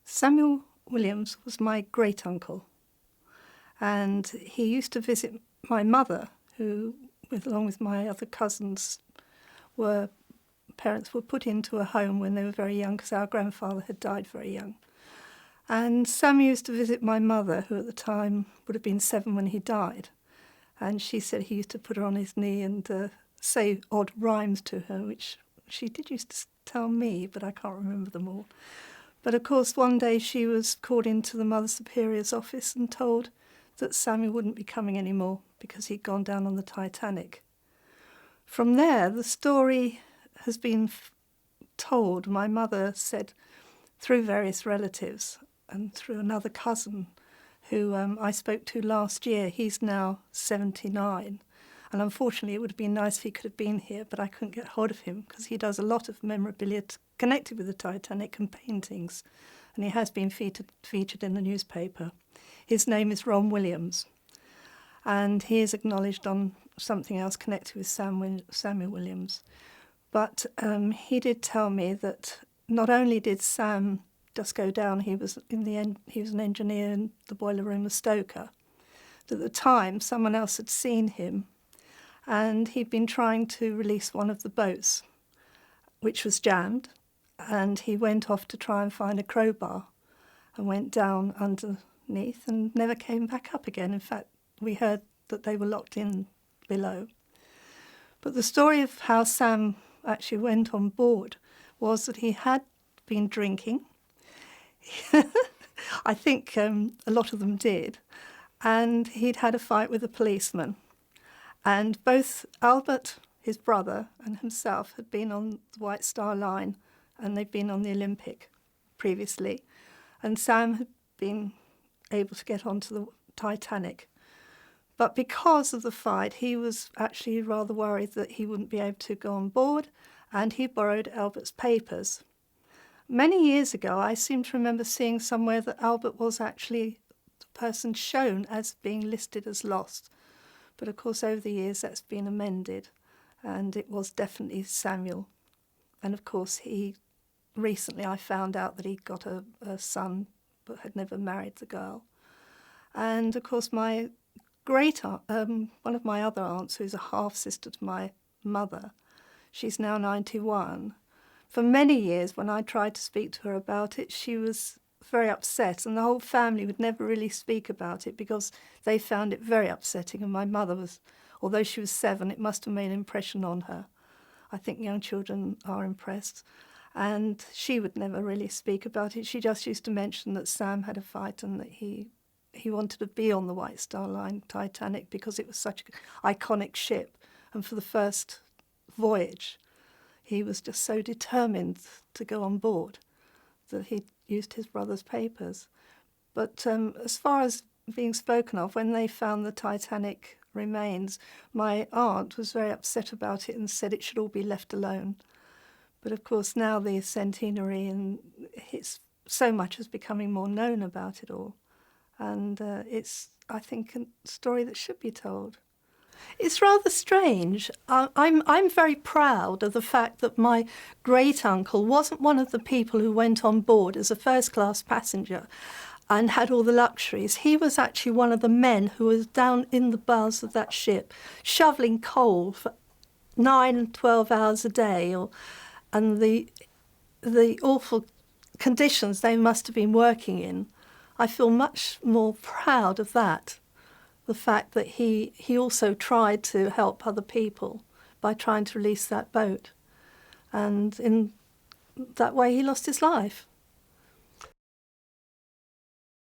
Samuel Williams was my great-uncle, and he used to visit my mother, who, along with my other cousins, parents were put into a home when they were very young because our grandfather had died very young. And Sam used to visit my mother, who at the time would have been 7 when he died. And she said he used to put her on his knee and say odd rhymes to her, which she did used to tell me, but I can't remember them all. But of course, one day she was called into the Mother Superior's office and told that Samuel wouldn't be coming anymore because he'd gone down on the Titanic. From there, the story has been told. My mother said through various relatives and through another cousin who I spoke to last year. He's now 79. And unfortunately, it would have been nice if he could have been here, but I couldn't get hold of him because he does a lot of memorabilia connected with the Titanic and paintings. And he has been featured in the newspaper. His name is Ron Williams. And he is acknowledged on something else connected with Samuel Williams. But he did tell me that not only did Sam just go down, he was an engineer in the boiler room, a stoker. At the time, someone else had seen him, and he'd been trying to release one of the boats, which was jammed, and he went off to try and find a crowbar and went down underneath and never came back up again. In fact, we heard that they were locked in below. But the story of how Sam actually went on board was that he had been drinking. I think a lot of them did. And he'd had a fight with a policeman. And both Albert, his brother, and himself had been on the White Star Line, and they'd been on the Olympic previously. And Sam had been able to get onto the Titanic. But because of the fight, he was actually rather worried that he wouldn't be able to go on board, and he borrowed Albert's papers. Many years ago, I seem to remember seeing somewhere that Albert was actually the person shown as being listed as lost. But of course, over the years, that's been amended, and it was definitely Samuel. And of course, recently I found out that he'd got a son, but had never married the girl. And of course, my great aunt, one of my other aunts, who's a half-sister to my mother, she's now 91. For many years, when I tried to speak to her about it, she was very upset, and the whole family would never really speak about it because they found it very upsetting. And my mother was, although she was 7, it must have made an impression on her. I think young children are impressed. And she would never really speak about it. She just used to mention that Sam had a fight and that he wanted to be on the White Star Line Titanic because it was such an iconic ship. And for the first voyage, he was just so determined to go on board that he used his brother's papers. But as far as being spoken of, when they found the Titanic remains, my aunt was very upset about it and said it should all be left alone. But of course, now the centenary and so much is becoming more known about it all. And it's, I think, a story that should be told. It's rather strange. I'm very proud of the fact that my great-uncle wasn't one of the people who went on board as a first-class passenger and had all the luxuries. He was actually one of the men who was down in the bows of that ship, shoveling coal for 9 and 12 hours a day, and the awful conditions they must have been working in. I feel much more proud of that. The fact that he also tried to help other people by trying to release that boat. And in that way, he lost his life.